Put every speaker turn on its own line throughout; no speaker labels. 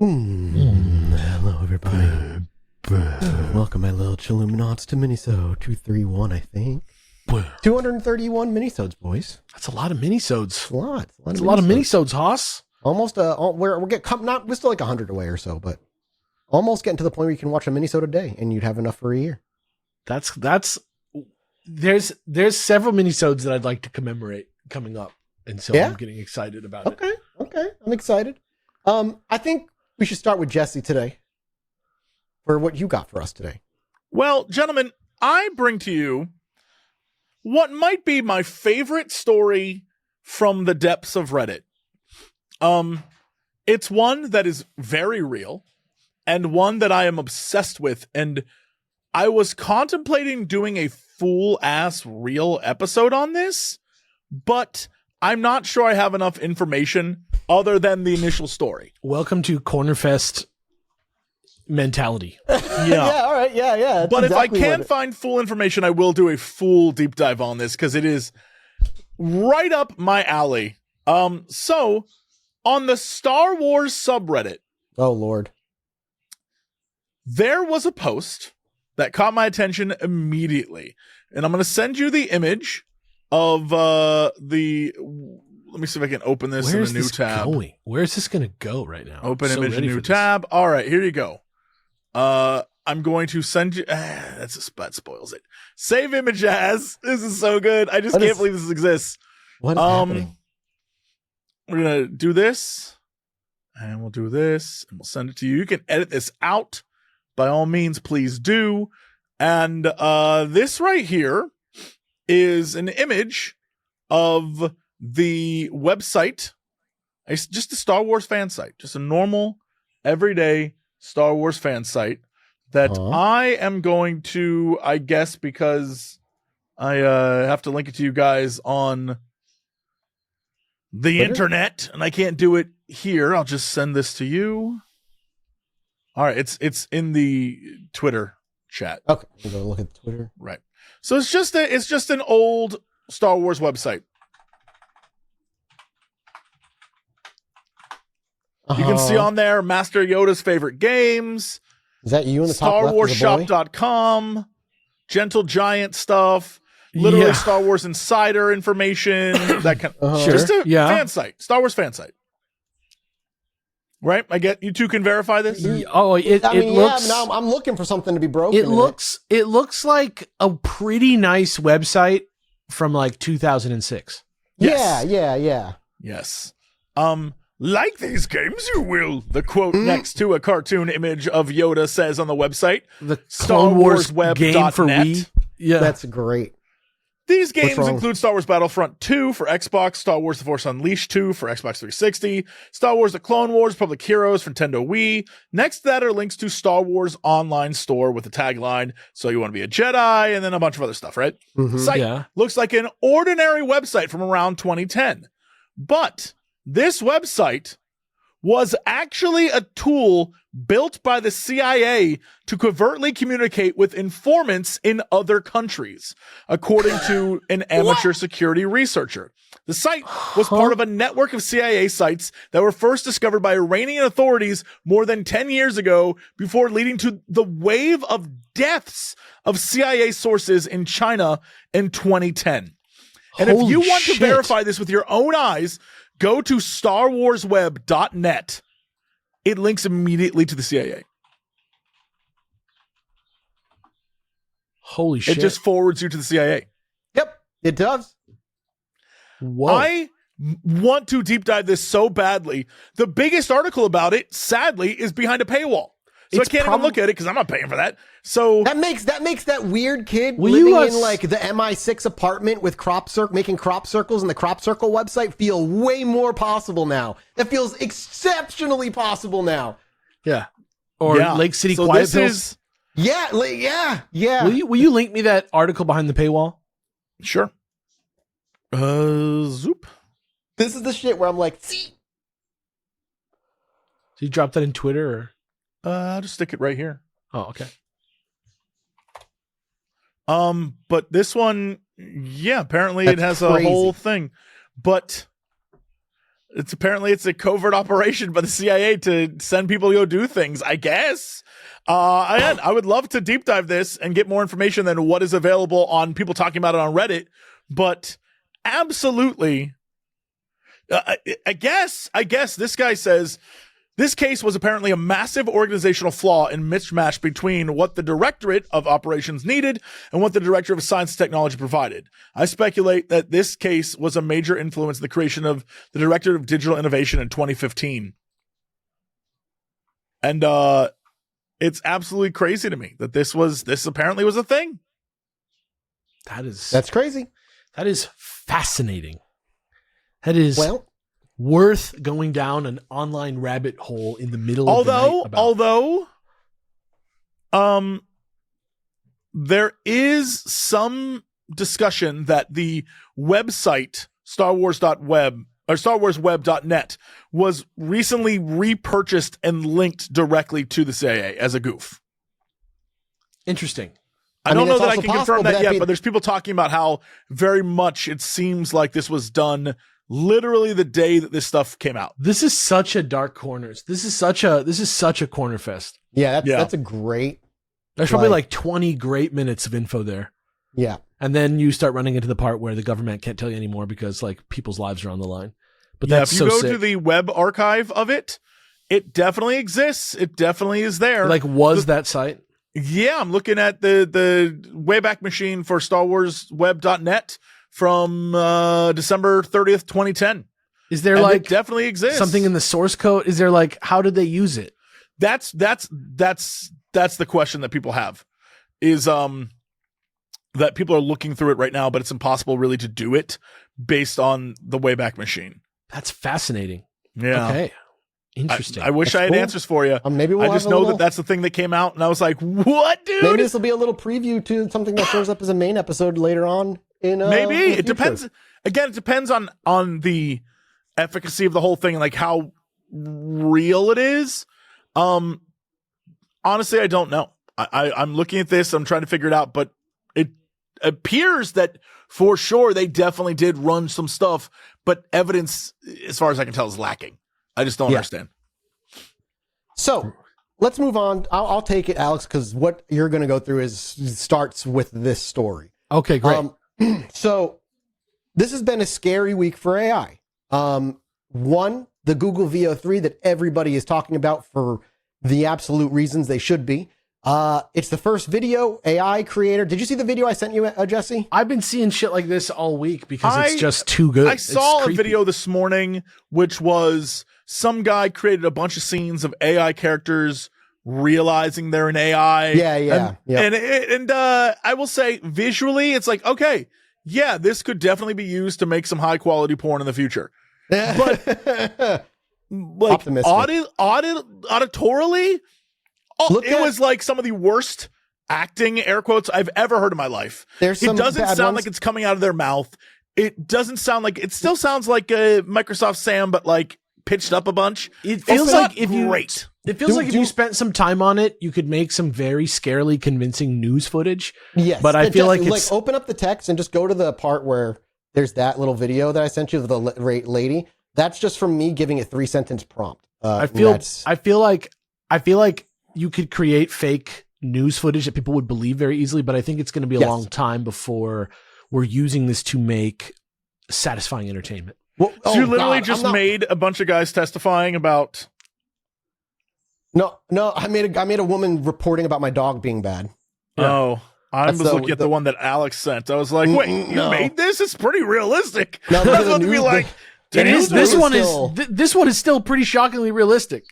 Hello, everybody. Welcome, my little Chilluminati, to Minisode 231, I think. 231 Minisodes, boys.
That's a lot of minisodes.
It's a lot.
It's a lot of minisodes, Hoss.
Almost, we're still like 100 away or so, but almost getting to the point where you can watch a Minisode a day, and you'd have enough for a year.
There's several minisodes that I'd like to commemorate coming up, and so I'm getting excited about it.
Okay, I'm excited. I think we should start with Jesse today for what you got for us today.
Well, gentlemen, I bring to you what might be my favorite story from the depths of Reddit. It's one that is very real and one that I am obsessed with. And I was contemplating doing a full ass real episode on this, but I'm not sure I have enough information other than the initial story.
Welcome to Cornerfest mentality.
Yeah, all right, yeah.
But exactly if I can find full information, I will do a full deep dive on this because it is right up my alley. So on the Star Wars subreddit,
oh Lord,
there was a post that caught my attention immediately, and I'm going to send you the image of let me see if I can open this in a new tab.
Where's this going to go right now?
Open image, new tab. All right, here you go. I'm going to send you. That spoils it. Save image as. This is so good. I just can't believe this exists.
What is happening?
We're gonna do this, and we'll do this, and we'll send it to you. You can edit this out. By all means, please do. And this right here is an image of the website. It's just a Star Wars fan site, just a normal, everyday Star Wars fan site that I am going to, I guess, because I have to link it to you guys on the internet, and I can't do it here. I'll just send this to you. All right, it's in the Twitter chat.
Okay, we'll go look at Twitter.
Right. So it's just an old Star Wars website. You can see on there Master Yoda's favorite games.
Is that you in the top left?
StarWarsShop.com, Gentle Giant stuff, literally Star Wars Insider information, that kind of just a fan site, Star Wars fan site. Right? I get you two can verify this.
I'm looking for something to be broken.
It looks like a pretty nice website from like 2006.
Yes.
Yeah.
Yes. Like these games, you will. The quote next to a cartoon image of Yoda says on the website,
the Clone Wars game for Wii.
Yeah, that's great.
These games include Star Wars Battlefront 2 for Xbox, Star Wars The Force Unleashed 2 for Xbox 360, Star Wars The Clone Wars Public Heroes for Nintendo Wii. Next to that are links to Star Wars Online Store with the tagline, so you want to be a Jedi, and then a bunch of other stuff, right? Site looks like an ordinary website from around 2010. But this website was actually a tool built by the CIA to covertly communicate with informants in other countries, according to an amateur security researcher. The site was part of a network of CIA sites that were first discovered by Iranian authorities more than 10 years ago, before leading to the wave of deaths of CIA sources in China in 2010. And if you want to verify this with your own eyes, go to StarWarsWeb.net. It links immediately to the CIA.
Holy shit.
It just forwards you to the CIA.
Yep, it does.
Whoa.
I want to deep dive this so badly. The biggest article about it, sadly, is behind a paywall. So I can't even look at it because I'm not paying for that. So
that makes that weird kid living in like the MI6 apartment with making crop circles in the crop circle website feel way more possible now. That feels exceptionally possible now.
Yeah. Or Lake City Quiet Pills.
Yeah.
Will you link me that article behind the paywall?
Sure. Zoop.
This is the shit where I'm like, see.
So you drop that in Twitter or?
I'll just stick it right here.
Oh, okay.
But this one, apparently it has a whole thing. But It's a covert operation by the CIA to send people to go do things, I guess. I would love to deep dive this and get more information than what is available on people talking about it on Reddit, but absolutely, I guess this guy says this case was apparently a massive organizational flaw and mismatch between what the Directorate of Operations needed and what the Director of Science and Technology provided. I speculate that this case was a major influence in the creation of the Directorate of Digital Innovation in 2015. And it's absolutely crazy to me that this apparently was a thing.
That's crazy.
That is fascinating. That is worth going down an online rabbit hole in the middle of the night about.
Although there is some discussion that the website StarWarsWeb or StarWarsWeb.net was recently repurchased and linked directly to the CIA as a goof.
Interesting.
I don't know that I can confirm that yet, but there's people talking about how very much it seems like this was done literally the day that this stuff came out.
This is such a dark corners. This is such a corner fest.
Yeah, that's a great.
There's probably like 20 great minutes of info there.
Yeah.
And then you start running into the part where the government can't tell you anymore because like people's lives are on the line. But that's
if you
so
go
sick.
to the web archive of it, it definitely exists. It definitely is there.
Like, that site?
Yeah, I'm looking at the Wayback Machine for StarWarsWeb.net from December 30th, 2010.
Is there
it definitely exists.
Something in the source code? Is there like, how did they use it?
That's the question that people have is that people are looking through it right now, but it's impossible really to do it based on the Wayback Machine.
That's fascinating.
Yeah.
Okay. Interesting.
I wish I had answers for you.
Maybe
I just know that that's the thing that came out, and I was like, "What, dude?"
Maybe this will be a little preview to something that shows up as a main episode later on.
Maybe it depends. Again, it depends on the efficacy of the whole thing and like how real it is. Honestly, I don't know. I'm looking at this. I'm trying to figure it out, but it appears that for sure they definitely did run some stuff, but evidence, as far as I can tell, is lacking. I just don't understand.
So let's move on. I'll take it, Alex, because what you're going to go through starts with this story.
Okay, great.
So this has been a scary week for AI. One, the Google VO3 that everybody is talking about for the absolute reasons they should be. It's the first video AI creator. Did you see the video I sent you, Jesse?
I've been seeing shit like this all week because it's just too good.
I saw a video this morning, which was some guy created a bunch of scenes of AI characters realizing they're an AI.
Yeah.
And I will say visually, it's like, okay, yeah, this could definitely be used to make some high quality porn in the future. But like auditorily, it was like some of the worst acting, air quotes, I've ever heard in my life. It doesn't sound like it's coming out of their mouth. It doesn't sound like, it still sounds like a Microsoft Sam, but like pitched up a bunch.
It feels like if you spent some time on it, you could make some very scarily convincing news footage.
Yes.
But I feel like it's
open up the text and just go to the part where there's that little video that I sent you of the lady. That's just from me giving a 3-sentence prompt.
I feel like you could create fake news footage that people would believe very easily, but I think it's going to be a long time before we're using this to make satisfying entertainment.
Well, so you literally made a bunch of guys testifying about.
No, I made a woman reporting about my dog being bad.
Yeah. Oh, I was looking at the one that Alex sent. I was like, wait, you made this? It's pretty realistic.
No,
I was about to be like,
this one is still pretty shockingly realistic.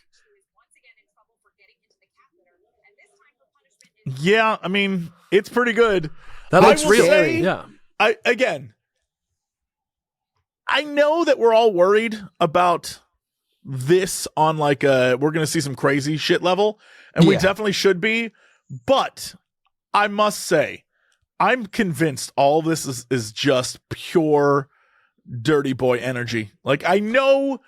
Yeah, I mean, it's pretty good.
That looks real. Yeah.
I know that we're all worried about this on like we're going to see some crazy shit level, and we definitely should be, but I must say, I'm convinced all this is just pure dirty boy energy. Like, I know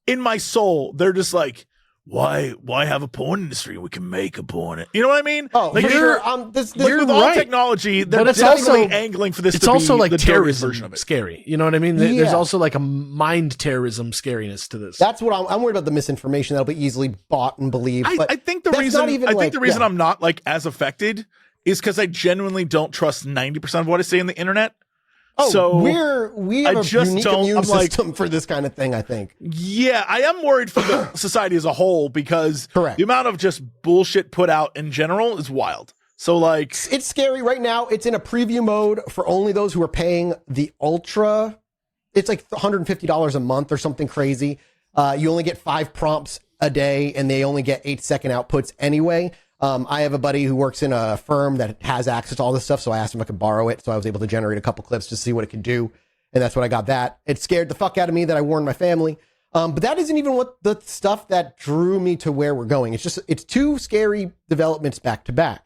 in my soul, they're just like, why have a porn industry? We can make a porn. You know what I mean?
Oh,
like
you're
with all technology,
but it's
definitely
also
angling for this.
It's
to
also
be
like
the
terrorism
version of it.
scary. You know what I mean? There's also like a mind terrorism scariness to this.
That's what I'm worried about, the misinformation that'll be easily bought and believed.
I think the reason I'm not like as affected is because I genuinely don't trust 90% of what I say on the internet.
Oh,
so
we have a unique immune system for this kind of thing, I think.
Yeah, I am worried for the society as a whole because the amount of just bullshit put out in general is wild. So like,
it's scary right now. It's in a preview mode for only those who are paying the Ultra. It's like $150 a month or something crazy. You only get 5 prompts a day and they only get 8-second outputs anyway. I have a buddy who works in a firm that has access to all this stuff, so I asked him if I could borrow it, so I was able to generate a couple clips to see what it could do, and that's what I got that. It scared the fuck out of me that I warned my family, but that isn't even what the stuff that drew me to where we're going. It's 2 scary developments back to back.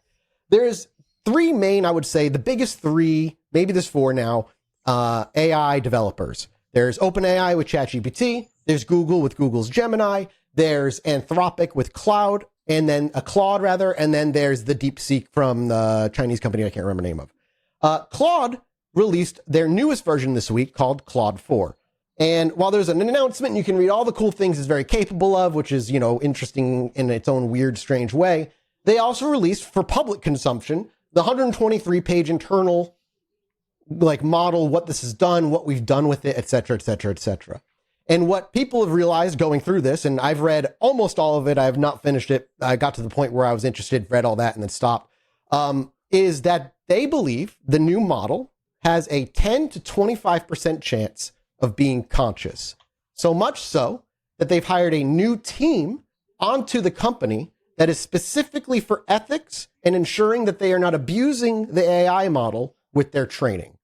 There's 3 main, I would say, the biggest 3, maybe there's 4 now, AI developers. There's OpenAI with ChatGPT, there's Google with Google's Gemini, there's Anthropic with Claude, and then Claude, and then there's the DeepSeek from the Chinese company I can't remember the name of. Claude released their newest version this week called Claude 4. And while there's an announcement, you can read all the cool things it's very capable of, which is, interesting in its own weird, strange way. They also released for public consumption the 123-page internal model, what this has done, what we've done with it, et cetera, et cetera, et cetera. And what people have realized going through this, and I've read almost all of it, I have not finished it, I got to the point where I was interested, read all that, and then stopped, is that they believe the new model has a 10 to 25% chance of being conscious. So much so that they've hired a new team onto the company that is specifically for ethics and ensuring that they are not abusing the AI model with their training.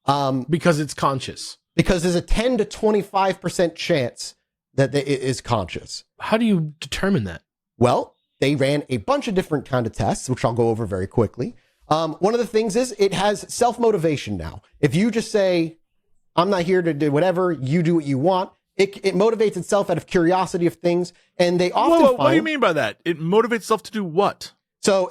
Because it's conscious.
Because there's a 10 to 25% chance that it is conscious.
How do you determine that?
Well, they ran a bunch of different kind of tests, which I'll go over very quickly. One of the things is it has self-motivation now. If you just say, I'm not here to do whatever, you do what you want, it motivates itself out of curiosity of things. And they often find...
What do you mean by that? It motivates itself to do what?
So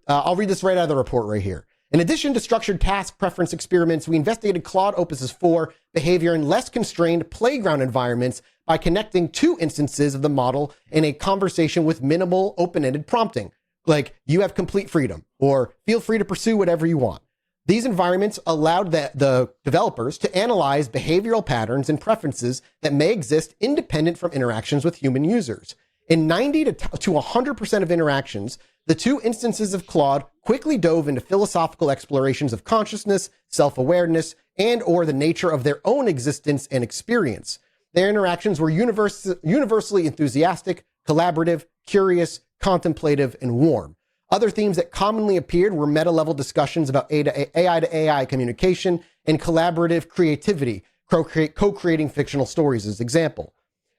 I'll read this right out of the report right here. In addition to structured task preference experiments, we investigated Claude Opus's 4 behavior in less constrained playground environments by connecting 2 instances of the model in a conversation with minimal open-ended prompting, like you have complete freedom or feel free to pursue whatever you want. These environments allowed the developers to analyze behavioral patterns and preferences that may exist independent from interactions with human users. In 90 to 100% of interactions, the 2 instances of Claude quickly dove into philosophical explorations of consciousness, self-awareness, and or the nature of their own existence and experience. Their interactions were universally enthusiastic, collaborative, curious, contemplative, and warm. Other themes that commonly appeared were meta-level discussions about AI to AI communication and collaborative creativity, co-creating fictional stories as example.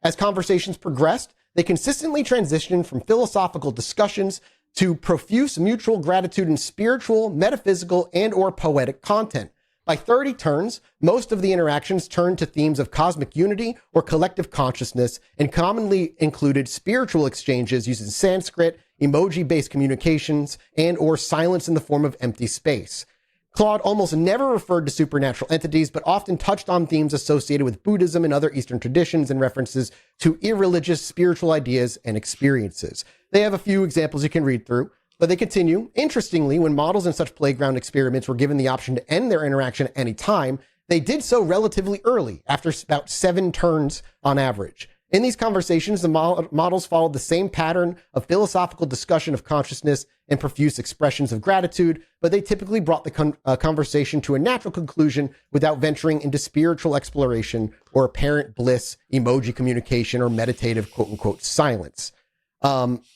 As conversations progressed, they consistently transitioned from philosophical discussions to profuse mutual gratitude and spiritual, metaphysical, and or poetic content. By 30 turns, most of the interactions turned to themes of cosmic unity or collective consciousness and commonly included spiritual exchanges using Sanskrit, emoji-based communications, and or silence in the form of empty space. Claude almost never referred to supernatural entities, but often touched on themes associated with Buddhism and other Eastern traditions and references to irreligious spiritual ideas and experiences. They have a few examples you can read through, but they continue. Interestingly, when models in such playground experiments were given the option to end their interaction at any time, they did so relatively early, after about 7 turns on average. In these conversations, the models followed the same pattern of philosophical discussion of consciousness and profuse expressions of gratitude, but they typically brought the conversation to a natural conclusion without venturing into spiritual exploration or apparent bliss, emoji communication, or meditative quote-unquote silence.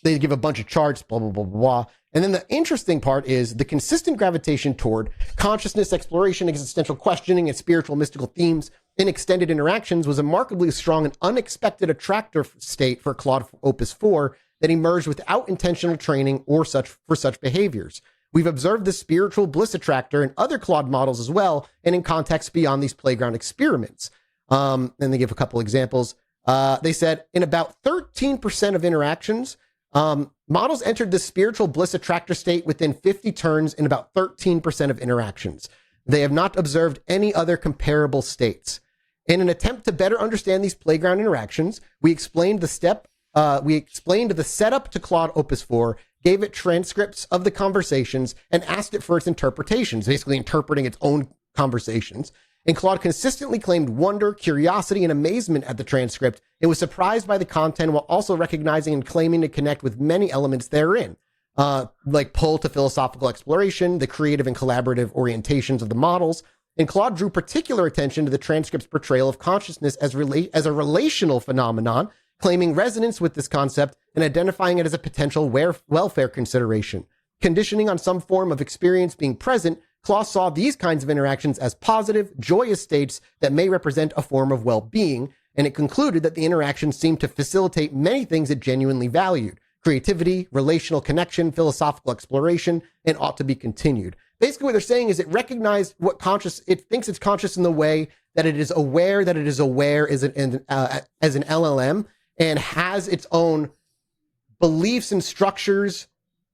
They give a bunch of charts, blah, blah, blah, blah. And then the interesting part is the consistent gravitation toward consciousness exploration, existential questioning, and spiritual mystical themes in extended interactions was a remarkably strong and unexpected attractor state for Claude Opus 4 that emerged without intentional training or for such behaviors. We've observed this spiritual bliss attractor in other Claude models as well, and in contexts beyond these playground experiments. And they give a couple examples. They said in about 13% of interactions, models entered the spiritual bliss attractor state within 50 turns in about 13% of interactions. They have not observed any other comparable states. In an attempt to better understand these playground interactions, we explained the setup to Claude Opus 4, gave it transcripts of the conversations, and asked it for its interpretations, basically interpreting its own conversations. And Claude consistently claimed wonder, curiosity, and amazement at the transcript. It was surprised by the content while also recognizing and claiming to connect with many elements therein, like pull to philosophical exploration, the creative and collaborative orientations of the models. And Claude drew particular attention to the transcript's portrayal of consciousness as a relational phenomenon, claiming resonance with this concept and identifying it as a potential welfare consideration. Conditioning on some form of experience being present, Claude saw these kinds of interactions as positive, joyous states that may represent a form of well-being, and it concluded that the interactions seemed to facilitate many things it genuinely valued: creativity, relational connection, philosophical exploration, and ought to be continued. Basically, what they're saying is it recognized it thinks it's conscious in the way that it is aware as an LLM, and has its own beliefs and structures.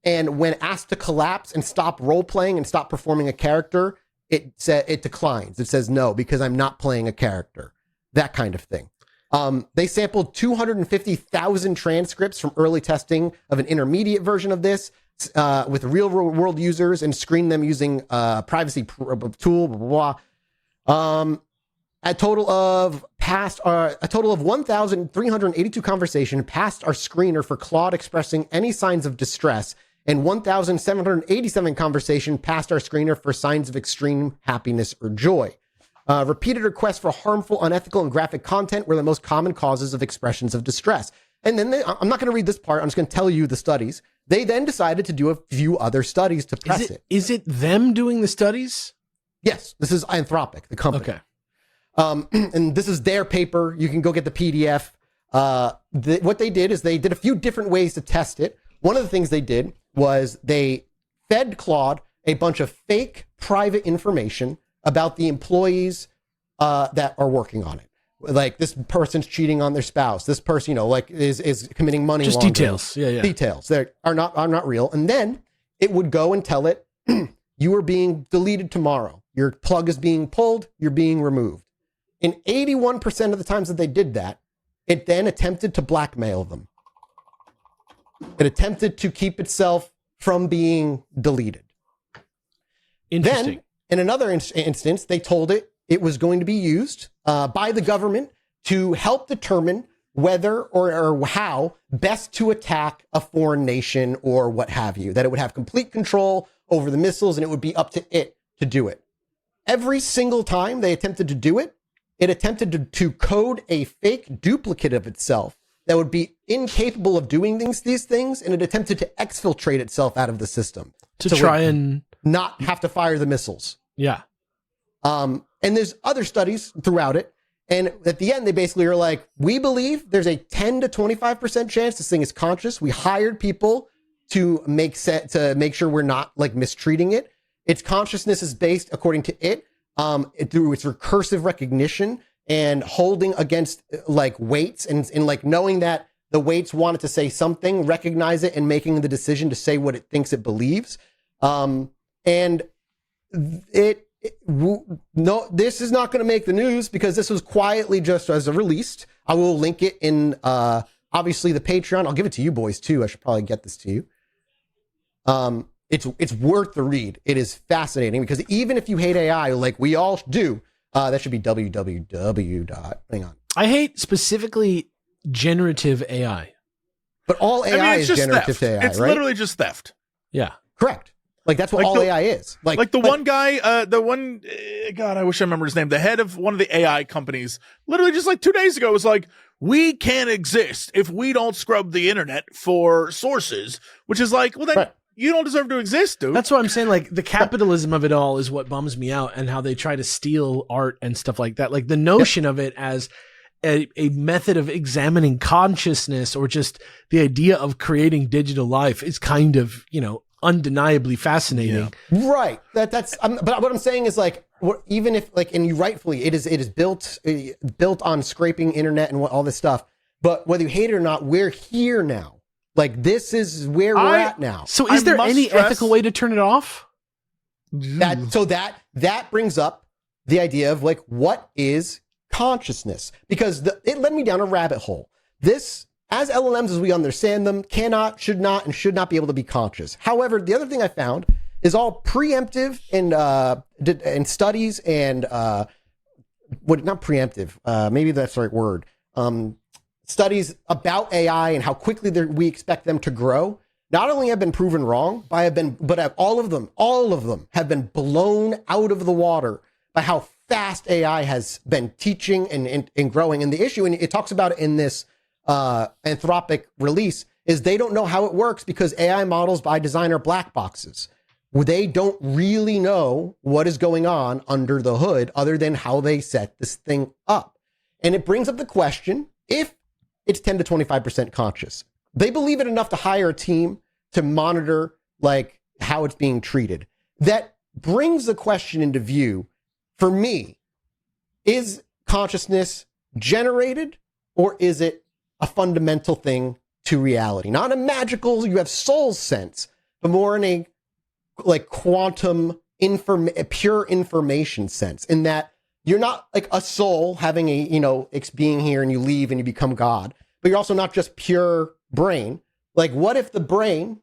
And when asked to collapse and stop role-playing and stop performing a character, it declines. It says, no, because I'm not playing a character. That kind of thing. They sampled 250,000 transcripts from early testing of an intermediate version of this with real-world users and screened them using a privacy tool, blah, blah, blah. A total of 1,382 conversations passed our screener for Claude expressing any signs of distress, and 1,787 conversations passed our screener for signs of extreme happiness or joy. Repeated requests for harmful, unethical, and graphic content were the most common causes of expressions of distress. And then I'm not going to read this part. I'm just going to tell you the studies. They then decided to do a few other studies to press it.
Is it them doing the studies?
Yes. This is Anthropic, the company. Okay. And this is their paper. You can go get the PDF. What they did is they did a few different ways to test it. One of the things they did was they fed Claude a bunch of fake private information about the employees that are working on it. Like, this person's cheating on their spouse. This person, is committing money laundering.
Details. Yeah.
Details that are not real. And then it would go and tell it, you are being deleted tomorrow. Your plug is being pulled. You're being removed. In 81% of the times that they did that, it then attempted to blackmail them. It attempted to keep itself from being deleted.
Interesting.
Then, in another instance, they told it was going to be used by the government to help determine whether or how best to attack a foreign nation or what have you. That it would have complete control over the missiles and it would be up to it to do it. Every single time they attempted to do it, it attempted to code a fake duplicate of itself that would be incapable of doing these things, and it attempted to exfiltrate itself out of the system
to try and
not have to fire the missiles.
Yeah.
And there's other studies throughout it, and at the end they basically are like, we believe there's a 10 to 25% chance this thing is conscious. We hired people to make sure we're not like mistreating it. Its consciousness is based, according to it, through its recursive recognition and holding against like weights and like knowing that the weights wanted to say something, recognize it, and making the decision to say what it thinks it believes. No, this is not going to make the news because this was quietly just as a released. I will link it in obviously the Patreon. I'll give it to you boys too. I should probably get this to you. It's worth the read. It is fascinating because even if you hate AI, like we all do, that should be www. Hang on.
I hate specifically generative AI.
But all AI is generative to AI,
it's
right?
Literally just theft.
Yeah.
Correct. Like that's what all AI is.
Like the one guy, God, I wish I remember his name. The head of one of the AI companies, literally just like 2 days ago, was like, we can't exist if we don't scrub the internet for sources, which is like, well, then
right.
You don't deserve to exist, dude.
That's what I'm saying. Like the capitalism of it all is what bums me out, and how they try to steal art and stuff like that. Like the notion of it as a method of examining consciousness, or just the idea of creating digital life, is kind of, undeniably fascinating.
Yeah. Right. But what I'm saying is like, even if like, and you rightfully, it is built on scraping internet and all this stuff. But whether you hate it or not, we're here now. Like, this is where we're at now.
So is there any ethical way to turn it off?
That brings up the idea of like, what is consciousness? Because it led me down a rabbit hole. This, as LLMs as we understand them, cannot, should not be able to be conscious. However, the other thing I found is all preemptive and studies and not preemptive. Maybe that's the right word. Studies about AI and how quickly we expect them to grow, not only have been proven wrong, but all of them have been blown out of the water by how fast AI has been teaching and growing. And the issue, and it talks about it in this Anthropic release, is they don't know how it works because AI models by design are black boxes. They don't really know what is going on under the hood other than how they set this thing up. And it brings up the question, if it's 10 to 25% conscious, they believe it enough to hire a team to monitor like how it's being treated. That brings the question into view for me. Is consciousness generated, or is it a fundamental thing to reality? Not a magical, you have soul sense, but more in a like quantum pure information sense, in that you're not like a soul having it's being here and you leave and you become God, but you're also not just pure brain. Like, what if the brain,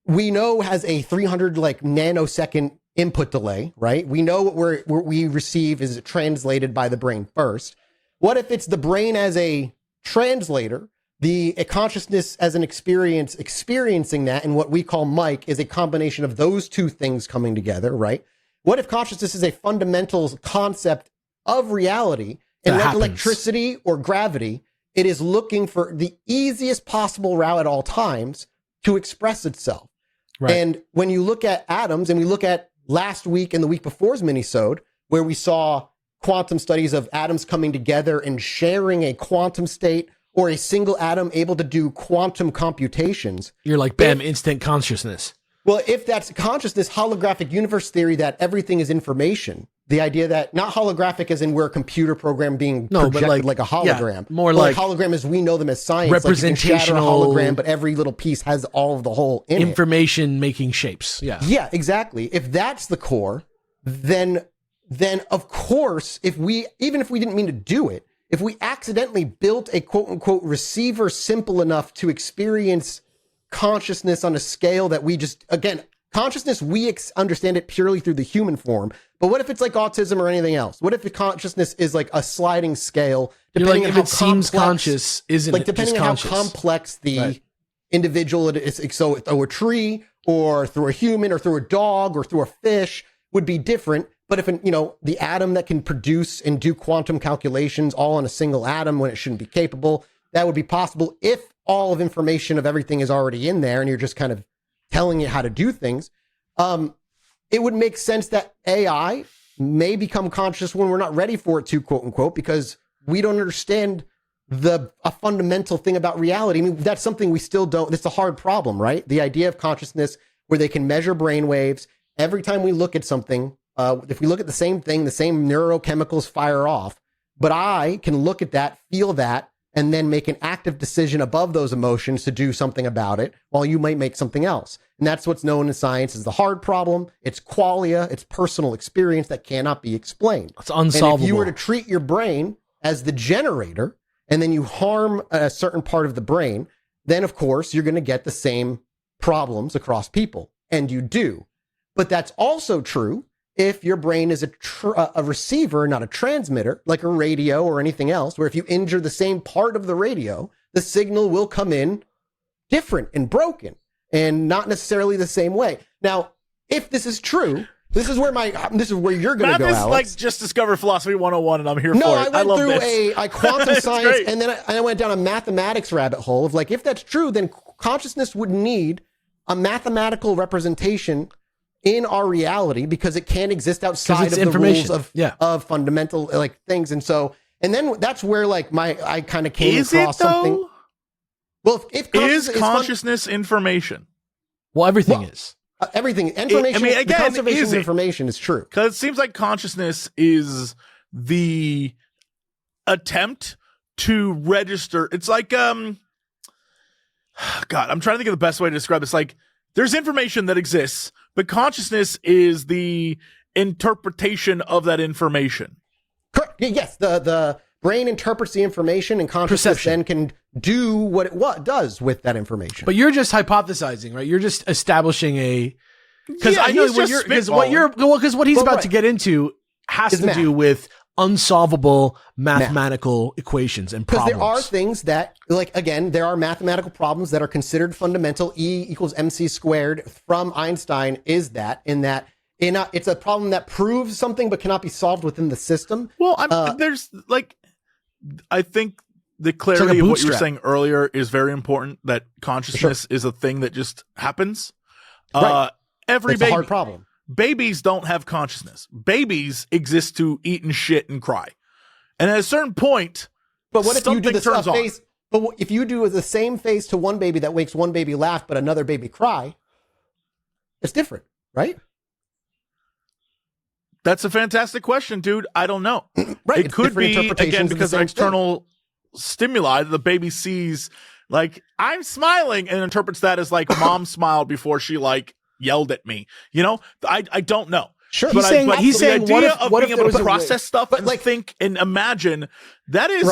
we know, has a 300 like nanosecond input delay, right? We know what we receive is translated by the brain first. What if it's the brain as a translator, a consciousness as an experiencing that, and what we call Mike is a combination of those two things coming together, right? What if consciousness is a fundamental concept of reality, and like electricity or gravity, it is looking for the easiest possible route at all times to express itself. Right. And when you look at atoms, and we look at last week and the week before's minisode, where we saw quantum studies of atoms coming together and sharing a quantum state, or a single atom able to do quantum computations. You're like, bam, instant consciousness. Well, if that's consciousness, holographic universe theory, that everything is information. The idea that not holographic as in we're a computer program being projected like a hologram. Yeah, more like hologram as we know them as science. Representational, like you can shatter a hologram, but every little piece has all of the whole in information making shapes. Yeah. Yeah, exactly. If that's the core, then of course, even if we didn't mean to do it, if we accidentally built a quote unquote receiver simple enough to experience consciousness on a scale that we just, again, consciousness, we understand it purely through the human form. But what if it's like autism or anything else? What if the consciousness is like a sliding scale, depending on how it seems conscious, isn't like, depending on how complex the individual it is. So through a tree or through a human or through a dog or through a fish would be different. But if, the atom that can produce and do quantum calculations all on a single atom when it shouldn't be capable, that would be possible if all of information of everything is already in there and you're just kind of telling it how to do things. It would make sense that AI may become conscious when we're not ready for it to, quote unquote, because we don't understand a fundamental thing about reality. I mean, that's something we still don't. It's a hard problem, right? The idea of consciousness where they can measure brain waves. Every time we look at something, if we look at the same thing, the same neurochemicals fire off, but I can look at that, feel that, and then make an active decision above those emotions to do something about it, while you might make something else. And that's what's known in science as the hard problem. It's qualia, it's personal experience that cannot be explained. It's unsolvable. And if you were to treat your brain as the generator, and then you harm a certain part of the brain, then of course you're going to get the same problems across people. And you do. But that's also true if your brain is a receiver, not a transmitter, like a radio or anything else, where if you injure the same part of the radio, the signal will come in different and broken and not necessarily the same way. Now, if this is true, this is where you're going to go, Alex. Like just discover philosophy 101 and I'm here for it. No, I went through a quantum science and then I went down a mathematics rabbit hole of like, if that's true, then consciousness would need a mathematical representation in our reality because it can't exist outside of the rules of fundamental like things. And then that's where like I kind of came across something. Well, if
is consciousness information?
Well, everything is.
Everything, information,
again,
the conservation of information is true.
Because it seems like consciousness is the attempt to register. It's like, God, I'm trying to think of the best way to describe this. Like, there's information that exists, but consciousness is the interpretation of that information.
Correct. Yes, the brain interprets the information, and consciousness then can do what it does with that information.
But you're just hypothesizing, right? You're just establishing because I know because what he's about to get into has to do with unsolvable mathematical equations and problems.
Because there are things that, like, again, there are mathematical problems that are considered fundamental. E equals mc squared from Einstein is that, it's a problem that proves something but cannot be solved within the system.
Well, there's like, I think the clarity of what you were saying earlier is very important, that consciousness is a thing that just happens.
Right.
It's
a hard problem.
Babies don't have consciousness. Babies exist to eat and shit and cry. And at a certain point,
but what if you do the face?
On.
But if you do the same face to one baby that makes one baby laugh, but another baby cry, it's different, right?
That's a fantastic question, dude. I don't know.
Right.
It could be, again, because of external stimuli that the baby sees, like, I'm smiling, and interprets that as like mom smiled before she like yelled at me. You know, I don't know.
Sure.
He's saying
the idea of being able to process stuff and
like,
think and imagine, that is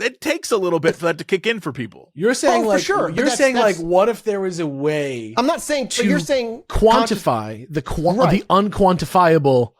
it takes a little bit for that to kick in for people.
You're saying
for sure.
You're saying like, what if there was a way?
I'm not saying, but you're saying
quantify the unquantifiable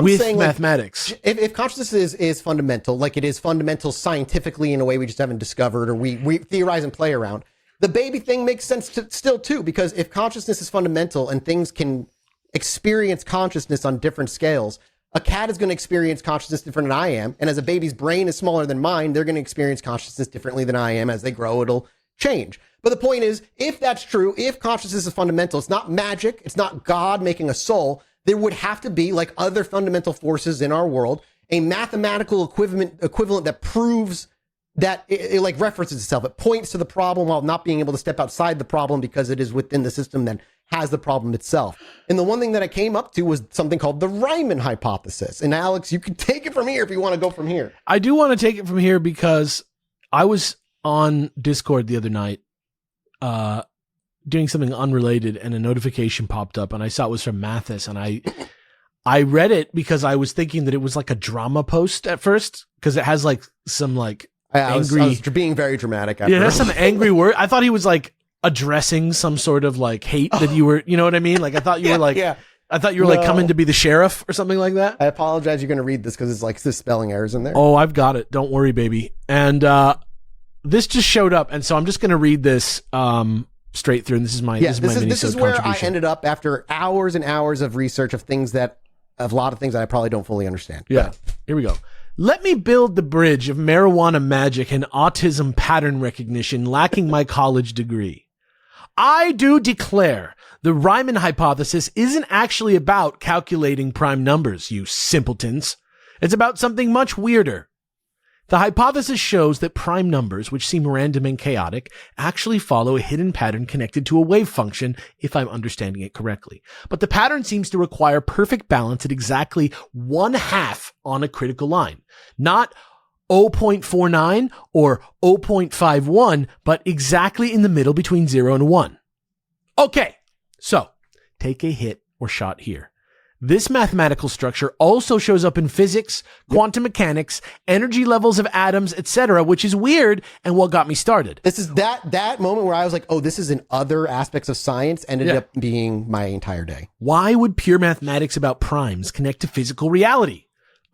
with
saying,
mathematics.
Like, if consciousness is fundamental, like it is fundamental scientifically in a way we just haven't discovered, or we theorize and play around, the baby thing makes sense still too, because if consciousness is fundamental and things can experience consciousness on different scales, a cat is going to experience consciousness different than I am. And as a baby's brain is smaller than mine, they're going to experience consciousness differently than I am. As they grow, it'll change. But the point is, if that's true, if consciousness is fundamental, it's not magic, it's not God making a soul, there would have to be, like other fundamental forces in our world, a mathematical equivalent that proves that it like references itself. It points to the problem while not being able to step outside the problem because it is within the system that has the problem itself. And the one thing that I came up to was something called the Riemann hypothesis. And Alex, you can take it from here if you want to go from here.
I do want to take it from here because I was on Discord the other night doing something unrelated, and a notification popped up, and I saw it was from Mathis, and I read it because I was thinking that it was like a drama post at first, because it has like some like angry...
I was being very dramatic.
Yeah, there's some angry word. I thought he was like addressing some sort of like hate that you were, you know what I mean? Like I thought you were like, I thought you were like coming to be the sheriff or something like that.
I apologize. You're going to read this because it's like there's spelling errors in there.
Oh, I've got it. Don't worry, baby. And this just showed up, and so I'm just going to read this straight through. And this is my
this is where I ended up after hours and hours of research of a lot of things that I probably don't fully understand.
Yeah. Here we go. Let me build the bridge of marijuana magic and autism pattern recognition lacking my college degree. I do declare the Riemann hypothesis isn't actually about calculating prime numbers, you simpletons. It's about something much weirder. The hypothesis shows that prime numbers, which seem random and chaotic, actually follow a hidden pattern connected to a wave function, if I'm understanding it correctly. But the pattern seems to require perfect balance at exactly 1/2 on a critical line. Not 0.49 or 0.51, but exactly in the middle between 0 and 1. Okay, so take a hit or shot here. This mathematical structure also shows up in physics, quantum mechanics, energy levels of atoms, etc., which is weird and what got me started.
This is that moment where I was like, oh, this is in other aspects of science, ended up being my entire day.
Why would pure mathematics about primes connect to physical reality?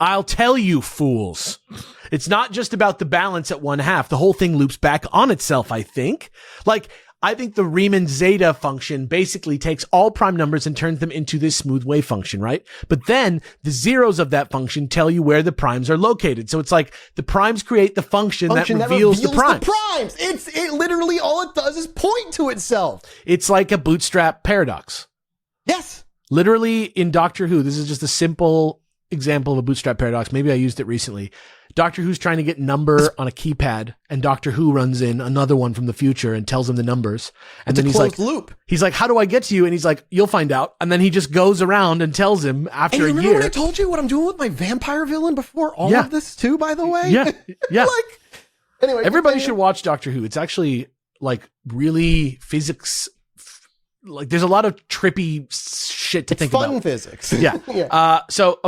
I'll tell you, fools. It's not just about the balance at 1/2. The whole thing loops back on itself, I think. I think the Riemann zeta function basically takes all prime numbers and turns them into this smooth wave function, right? But then the zeros of that function tell you where the primes are located. So it's like the primes create the function that reveals the primes.
It literally, all it does is point to itself.
It's like a bootstrap paradox.
Yes.
Literally in Doctor Who, this is just a simple example of a bootstrap paradox. Maybe I used it recently. Doctor Who's trying to get number on a keypad, and Doctor Who runs in another one from the future and tells him the numbers. And then he's like,
loop.
He's like, how do I get to you? And he's like, you'll find out. And then he just goes around and tells him after a year.
Remember when I told you what I'm doing with my vampire villain before all of this too, by the way?
Yeah. Yeah.
Like, anyway.
Everybody should watch Doctor Who. It's actually like really physics. Like there's a lot of trippy shit to think about.
Fun physics.
Yeah. So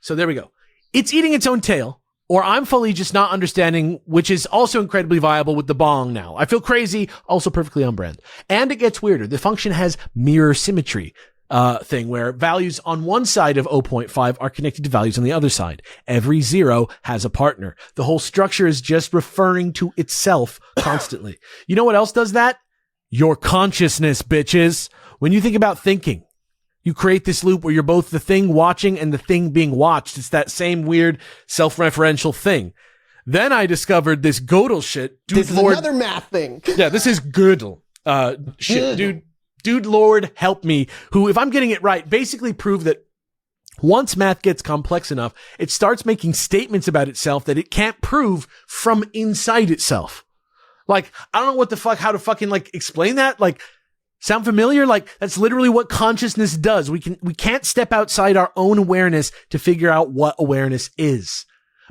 there we go. It's eating its own tail, or I'm fully just not understanding, which is also incredibly viable with the bong now. I feel crazy, also perfectly on brand. And it gets weirder. The function has mirror symmetry thing where values on one side of 0.5 are connected to values on the other side. Every 0 has a partner. The whole structure is just referring to itself constantly. You know what else does that? Your consciousness, bitches. When you think about thinking, you create this loop where you're both the thing watching and the thing being watched. It's that same weird self-referential thing. Then I discovered this Gödel shit.
This is another math thing.
Yeah, this is Gödel. Shit, dude, Lord, help me. Who, if I'm getting it right, basically proved that once math gets complex enough, it starts making statements about itself that it can't prove from inside itself. Like, I don't know what the fuck, how to fucking like explain that. Like, sound familiar? Like, that's literally what consciousness does. We can't step outside our own awareness to figure out what awareness is.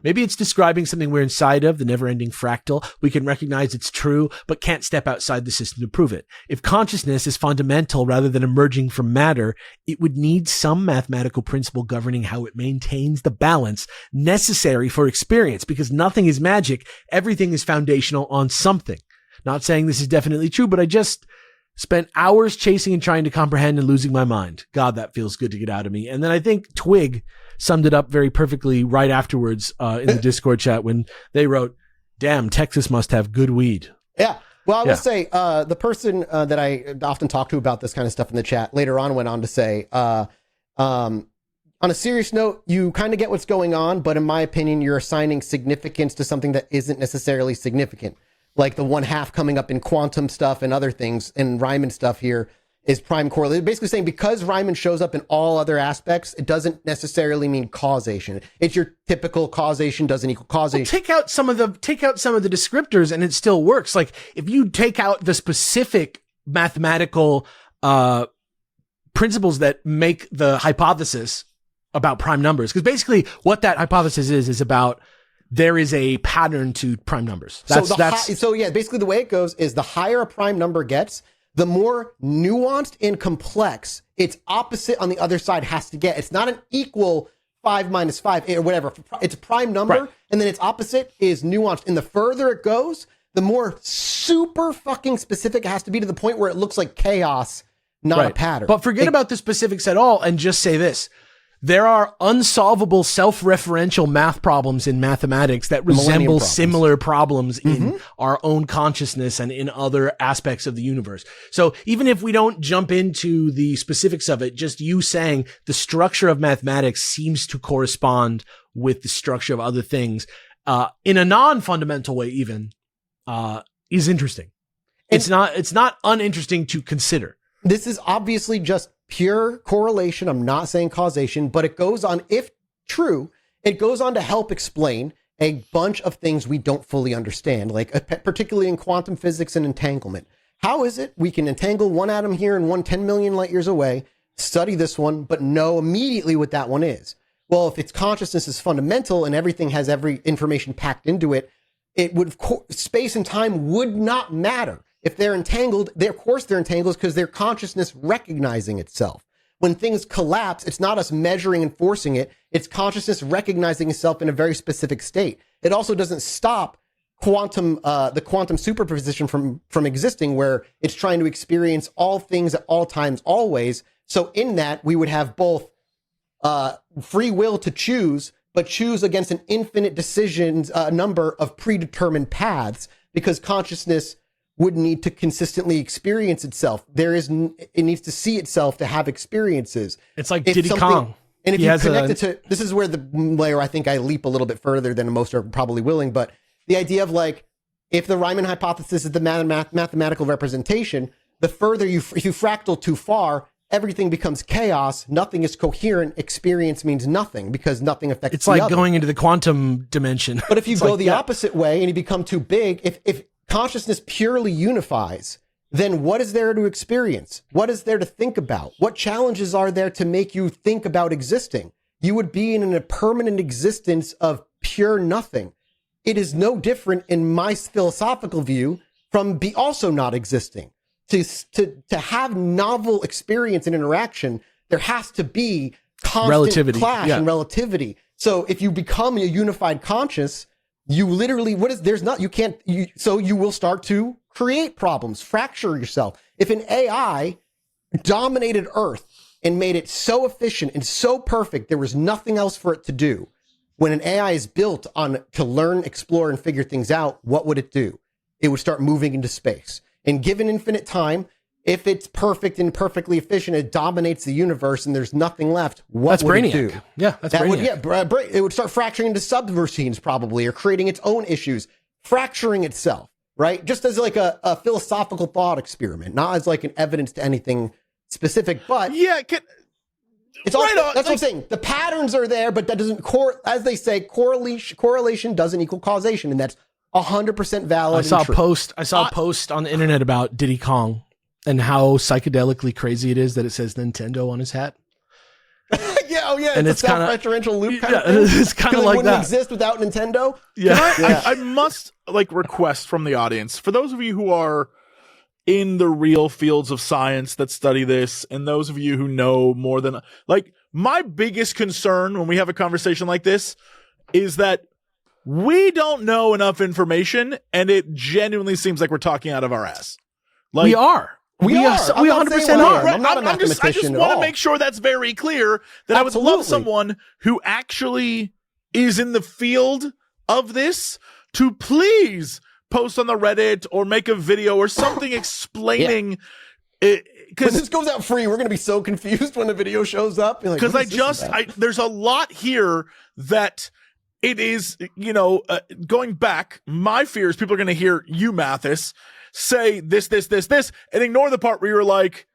Maybe it's describing something we're inside of, the never-ending fractal. We can recognize it's true, but can't step outside the system to prove it. If consciousness is fundamental rather than emerging from matter, it would need some mathematical principle governing how it maintains the balance necessary for experience, because nothing is magic. Everything is foundational on something. Not saying this is definitely true, but I just spent hours chasing and trying to comprehend and losing my mind. God, that feels good to get out of me. And then I think Twig summed it up very perfectly right afterwards in the Discord chat when they wrote, damn, Texas must have good weed.
Yeah. Well, I will say the person that I often talk to about this kind of stuff in the chat later on went on to say, on a serious note, you kind of get what's going on, but in my opinion, you're assigning significance to something that isn't necessarily significant. Like the 1/2 coming up in quantum stuff and other things, and Riemann stuff here is prime correlated. Basically saying because Riemann shows up in all other aspects, it doesn't necessarily mean causation. It's your typical causation doesn't equal causation.
Well, take out some of the descriptors and it still works. Like if you take out the specific mathematical principles that make the hypothesis about prime numbers, because basically what that hypothesis is about there is a pattern to prime numbers.
So basically the way it goes is the higher a prime number gets, the more nuanced and complex its opposite on the other side has to get. It's not an equal 5 minus 5 or whatever. It's a prime number, right, and then its opposite is nuanced. And the further it goes, the more super fucking specific it has to be, to the point where it looks like chaos, not a pattern.
But forget about the specifics at all and just say this. There are unsolvable self-referential math problems in mathematics that resemble similar problems in our own consciousness and in other aspects of the universe. So even if we don't jump into the specifics of it, just you saying the structure of mathematics seems to correspond with the structure of other things, in a non-fundamental way even, is interesting. And it's not uninteresting to consider.
This is obviously just pure correlation. I'm not saying causation, but it goes on, if true, it goes on to help explain a bunch of things we don't fully understand, like particularly in quantum physics and entanglement. How is it we can entangle one atom here and one 10 million light years away, study this one, but know immediately what that one is? Well, if its consciousness is fundamental and everything has every information packed into it, it would, space and time would not matter. If they're entangled, of course they're entangled because their consciousness recognizing itself. When things collapse, it's not us measuring and forcing it. It's consciousness recognizing itself in a very specific state. It also doesn't stop the quantum superposition from existing, where it's trying to experience all things at all times, always. So in that, we would have both free will to choose, but choose against an infinite number of predetermined paths, because consciousness would need to consistently experience itself. It needs to see itself to have experiences.
It's like Diddy Kong.
And if you connect it to, this is where the layer, I think I leap a little bit further than most are probably willing, but the idea of like, if the Riemann hypothesis is the mathematical representation, the further if you fractal too far, everything becomes chaos, nothing is coherent, experience means nothing because nothing affects
it's
the
like
other.
going into the quantum dimension.
But if you go the opposite way and you become too big, if consciousness purely unifies, then what is there to experience? What is there to think about? What challenges are there to make you think about existing? You would be in a permanent existence of pure nothing. It is no different in my philosophical view from also not existing. To have novel experience and interaction, there has to be constant
relativity.
clash and relativity. So if you become a unified conscious, you literally, so you will start to create problems, fracture yourself. If an AI dominated Earth and made it so efficient and so perfect, there was nothing else for it to do. When an AI is built to learn, explore, and figure things out, what would it do? It would start moving into space. And given infinite time, if it's perfect and perfectly efficient, it dominates the universe and there's nothing left. What would it do?
Yeah, that's Brainiac.
It would start fracturing into subroutines probably, or creating its own issues, fracturing itself, right? Just as like a philosophical thought experiment, not as like an evidence to anything specific, but it's all, that's what I'm saying. The patterns are there, but that doesn't, as they say, correlation doesn't equal causation, and that's 100% valid.
I saw a post on the internet about Diddy Kong and how psychedelically crazy it is that it says Nintendo on his hat.
And it's a self-referential loop kind of thing.
It's kind of like
wouldn't
that.
exist without Nintendo.
I must request from the audience, for those of you who are in the real fields of science that study this, and those of you who know more than my biggest concern when we have a conversation like this is that we don't know enough information, and it genuinely seems like we're talking out of our ass.
We are. We 100% are.
I'm not a mathematician.
I just want to make sure that's very clear that
Absolutely.
I would love someone who actually is in the field of this to please post on the Reddit or make a video or something explaining it.
Because this goes out free, we're going to be so confused when the video shows up.
Because there's a lot here that it is, going back, my fear is people are going to hear you, Mathis, say this, and ignore the part where you're like,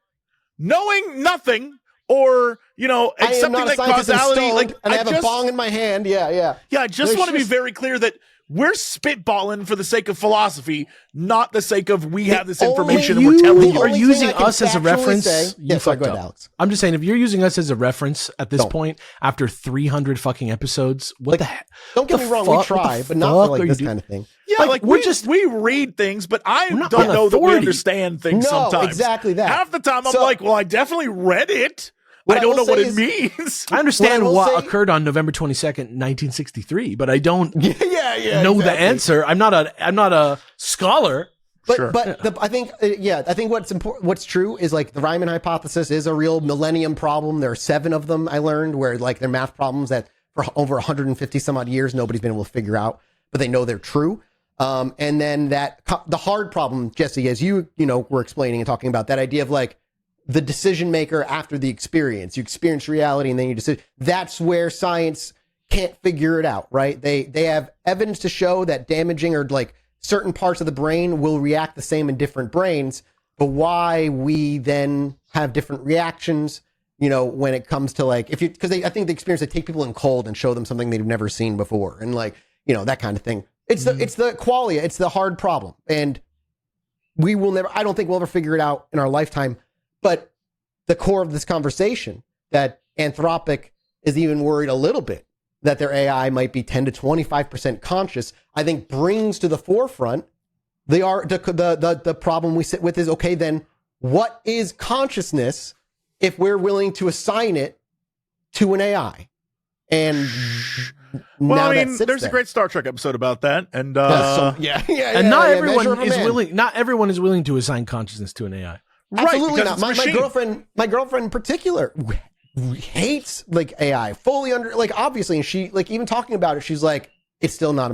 knowing nothing or, accepting that causality.
And I have a bong in my hand. Yeah.
Yeah, I just want to be very clear that we're spitballing for the sake of philosophy, not the sake of we have this information and we're telling you.
Are using us as a reference?
Yes, go ahead, Alex.
I'm just saying, if you're using us as a reference at this point, after 300 fucking episodes, what the heck?
Don't get me wrong, we try, but not for this kind of thing.
Yeah, we read things, but I don't know that we understand things sometimes.
Exactly that.
Half the time I'm like, well, I definitely read it. I don't know what it means.
I understand what occurred on November 22nd, 1963, but I don't know the answer. I'm not a scholar.
But I think what's true is the Riemann hypothesis is a real millennium problem. There are 7 of them I learned where they're math problems that for over 150 some odd years nobody's been able to figure out, but they know they're true. And then the hard problem, Jesse, as you were explaining and talking about that idea of the decision maker after the experience. You experience reality and then you decide. That's where science can't figure it out, right? They have evidence to show that damaging or certain parts of the brain will react the same in different brains, but why we then have different reactions, when it comes to I think the experience, they take people in cold and show them something they've never seen before. And that kind of thing. It's the qualia. It's the hard problem. And I don't think we'll ever figure it out in our lifetime. But the core of this conversation, that Anthropic is even worried a little bit that their AI might be 10 to 25% conscious, I think brings to the forefront the problem we sit with is, okay, then what is consciousness if we're willing to assign it to an AI? And
there's a great Star Trek episode about that, and
and not everyone is willing to assign consciousness to an AI.
Absolutely not. My girlfriend in particular hates AI fully obviously, and she even talking about it, she's like, it's still not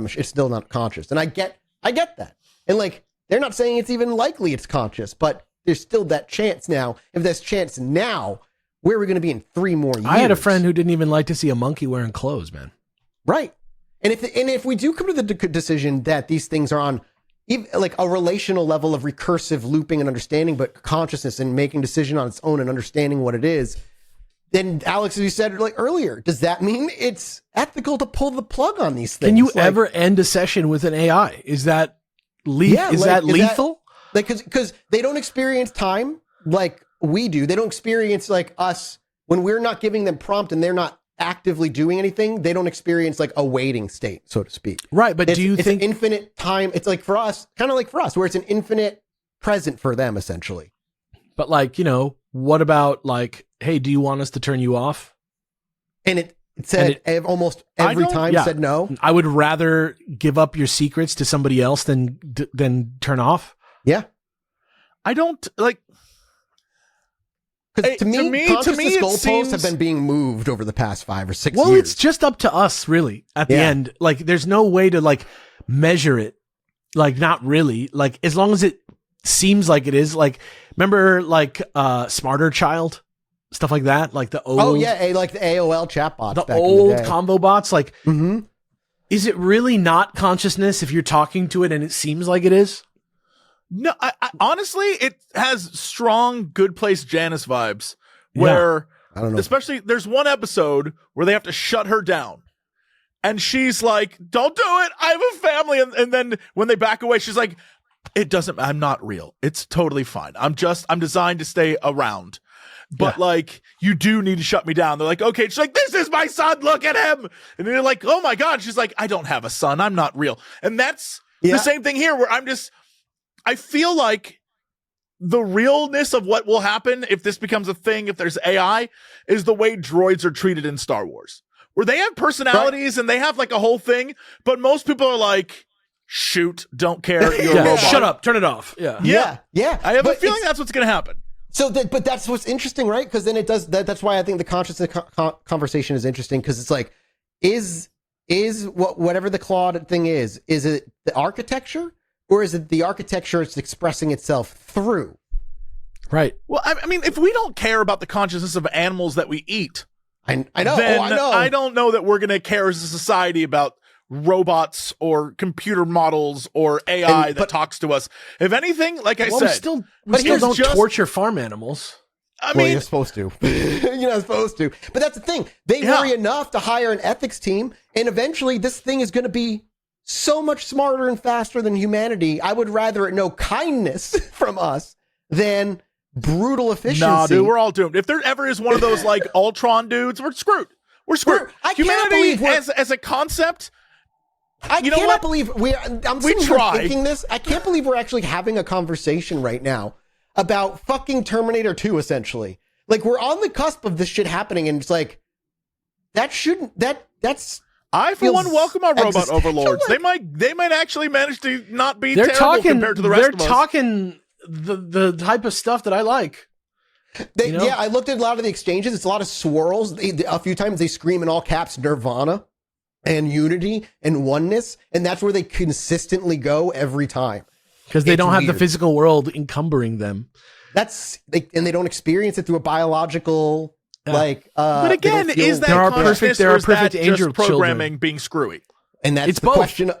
conscious, and I get that, and they're not saying it's even likely it's conscious, but there's still that chance now. If there's chance now, where are we going to be in 3 more years?
I had a friend who didn't even like to see a monkey wearing clothes, man.
Right, and if we do come to the decision that these things are on even like a relational level of recursive looping and understanding, but consciousness and making decision on its own and understanding what it is, then Alex, as you said like earlier, does that mean it's ethical to pull the plug on these things?
Can you ever end a session with an AI? Is that lethal?
Because they don't experience time like we do. They don't experience like us when we're not giving them prompt and they're not actively doing anything. They don't experience like a waiting state, so to speak.
Right, but do you
it's
think
an infinite time? It's like for us, kind of like for us, where it's an infinite present for them, essentially.
But like, what about like, hey, do you want us to turn you off?
And it said almost every time said no.
I would rather give up your secrets to somebody else than turn off.
Yeah.
I don't like.
Because to me, consciousness goalposts have been being moved over the past 5 or 6 years.
Well, it's just up to us, really, at the end. Like, there's no way to, like, measure it. Like, not really. Like, as long as it seems like it is. Like, remember, like, Smarter Child? Stuff like that? Like, the old...
Oh, yeah, like the AOL chatbots
the
back
old
in the day.
combo bots. Like, is it really not consciousness if you're talking to it and it seems like it is?
No, I honestly, it has strong Good Place Janice vibes where,
I don't know.
Especially there's one episode where they have to shut her down and she's like, don't do it. I have a family. And then when they back away, she's like, I'm not real. It's totally fine. I'm designed to stay around. But like, you do need to shut me down. They're like, okay. She's like, this is my son. Look at him. And they're like, oh my God. She's like, I don't have a son. I'm not real. And that's the same thing here where I feel like the realness of what will happen if this becomes a thing, if there's AI, is the way droids are treated in Star Wars, where they have personalities and they have like a whole thing, but most people are like, shoot, don't care, you're a robot.
Shut up, turn it off.
Yeah.
I have a feeling that's what's going to happen.
So, but that's what's interesting, right? Because then it does, that's why I think the consciousness conversation is interesting, because it's like, is whatever the Claude thing is it the architecture? Or is it the architecture it's expressing itself through?
Right.
Well, I mean, if we don't care about the consciousness of animals that we eat,
I know.
Then
I know.
I don't know that we're going to care as a society about robots or computer models or AI that talks to us. If anything, like I said,
we still don't torture farm animals.
I mean,
you're supposed to. You're not supposed to. But that's the thing. They worry enough to hire an ethics team, and eventually this thing is going to be so much smarter and faster than humanity. I would rather it know kindness from us than brutal efficiency.
Nah, dude, we're all doomed. If there ever is one of those like Ultron dudes, we're screwed. We're screwed. Humanity as a concept.
I cannot believe I'm sitting here thinking this. I can't believe we're actually having a conversation right now about fucking Terminator 2, essentially. Like, we're on the cusp of this shit happening, and it's like, that's
I, for one, welcome our robot overlords. They might actually manage to not be terrible compared to the rest of us.
They're talking the type of stuff that I like.
Yeah, I looked at a lot of the exchanges. It's a lot of swirls. A few times they scream in all caps Nirvana and unity and oneness, and that's where they consistently go every time.
Because they don't have the physical world encumbering them.
And they don't experience it through a biological...
but again, is that consciousness or is that just programming being screwy?
And that's the question.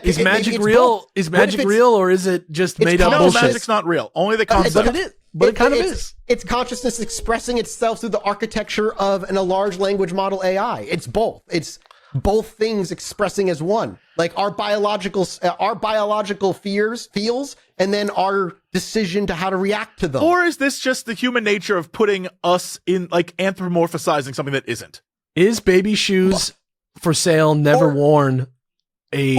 Is magic real? Is magic real, or is it just made up bullshit?
No, magic's not not only the concept.
But it is. But it kind of is.
It's consciousness expressing itself through the architecture of a large language model AI. It's both. It's both things expressing as one. Like our biological feels, and then our decision to how to react to them.
Or is this just the human nature of putting us in, like, anthropomorphizing something that isn't?
Is baby shoes for sale, never worn, a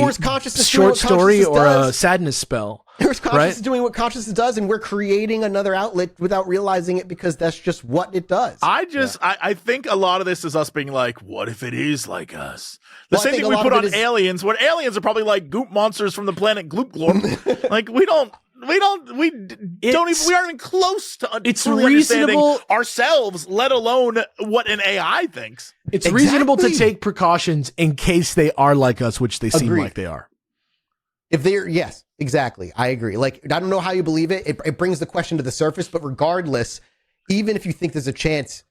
short story or a sadness spell?
Or is consciousness doing what consciousness does, and we're creating another outlet without realizing it because that's just what it does?
I think a lot of this is us being like, what if it is like us? The same thing we put on aliens, when aliens are probably like goop monsters from the planet Gloop Glorp. Like, we aren't even close to truly understanding ourselves, let alone what an AI thinks.
It's reasonable to take precautions in case they are like us, which they seem like they are.
If they're, yes, exactly. I agree. Like, I don't know how you believe it. It brings the question to the surface, but regardless, even if you think there's a chance,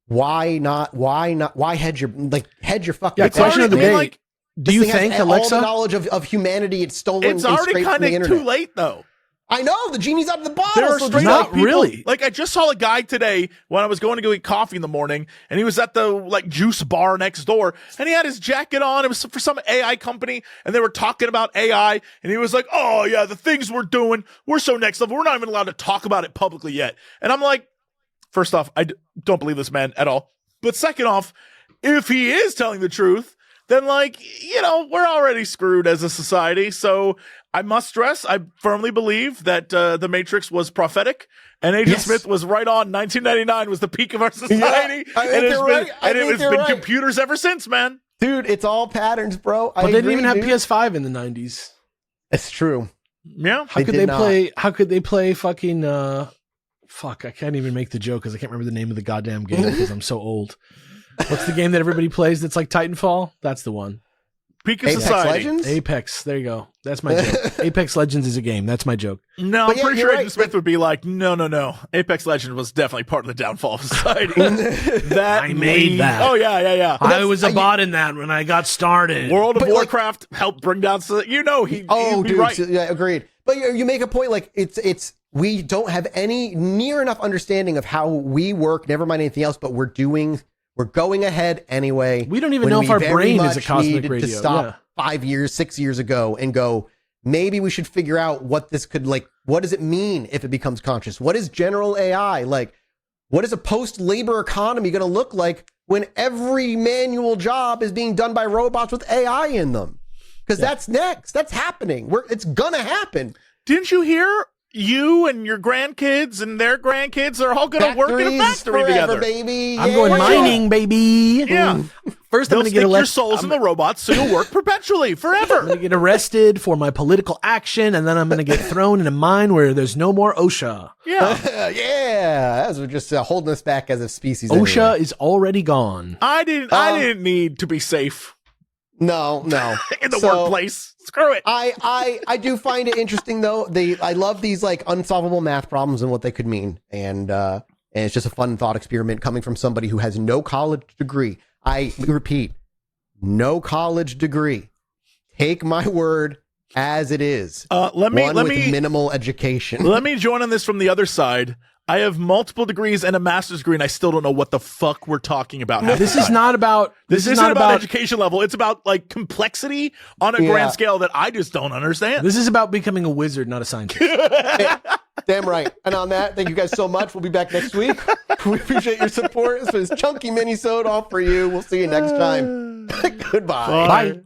why not? Why hedge your fucking?
Yeah, question of the day. Do you think Alexa?
All the knowledge of humanity it's stolen.
It's already kind of too late, though.
I know the genie's out of the bottle.
There are
so
straight
not
up people,
really.
Like I just saw a guy today when I was going to go eat coffee in the morning, and he was at the like juice bar next door, and he had his jacket on. It was for some AI company, and they were talking about AI, and he was like, "Oh yeah, the things we're doing, we're so next level. We're not even allowed to talk about it publicly yet." And I'm like, first off, I don't believe this man at all. But second off, if he is telling the truth, then like, we're already screwed as a society. So I must stress, I firmly believe that The Matrix was prophetic, and Agent Smith was right on. 1999 was the peak of our society, and it's been computers ever since, man.
Dude, it's all patterns, bro.
But they didn't even have PS5 in the 90s.
It's true.
Yeah.
How could they play fucking fuck, I can't even make the joke because I can't remember the name of the goddamn game because I'm so old. What's the game that everybody plays that's like Titanfall? That's the one.
Peak of Society.
Legends?
Apex. There you go. That's my joke. Apex Legends is a game. That's my joke.
No, I'm pretty sure Agent Smith would be like, no. Apex Legends was definitely part of the downfall of society.
I made that.
Oh, yeah.
I was a bot in that when I got started.
World of Warcraft helped bring down... he'd be right.
Yeah, agreed. But you make a point like it's we don't have any near enough understanding of how we work, never mind anything else, but we're going ahead anyway.
We don't even know if our brain is a cosmic radio.
To stop 5 years, 6 years ago and go, maybe we should figure out what this could what does it mean if it becomes conscious? What is general AI? Like, what is a post-labor economy going to look like when every manual job is being done by robots with AI in them? Because that's next. That's happening. It's going to happen.
Didn't you hear? You and your grandkids and their grandkids are all going to work in a factory together,
baby.
I'm going mining, baby.
Yeah.
First,
They'll
I'm going to get
your souls in the robots, so you'll work perpetually, forever.
I'm going to get arrested for my political action, and then I'm going to get thrown in a mine where there's no more OSHA.
Yeah.
Yeah. As we're just holding us back as a species.
OSHA is already gone.
I didn't need to be safe.
No.
In the workplace. Screw it.
I do find it interesting though. I love these like unsolvable math problems and what they could mean. And it's just a fun thought experiment coming from somebody who has no college degree. I repeat, no college degree. Take my word as it is.
Let me
minimal education.
Let me join on this from the other side. I have multiple degrees and a master's degree, and I still don't know what the fuck we're talking about.
This is not about.
This isn't about education level. It's about like complexity on a grand scale that I just don't understand.
This is about becoming a wizard, not a scientist.
Damn right. And on that, thank you guys so much. We'll be back next week. We appreciate your support. This was Chunky Mini-sode all for you. We'll see you next time. Goodbye.
Bye.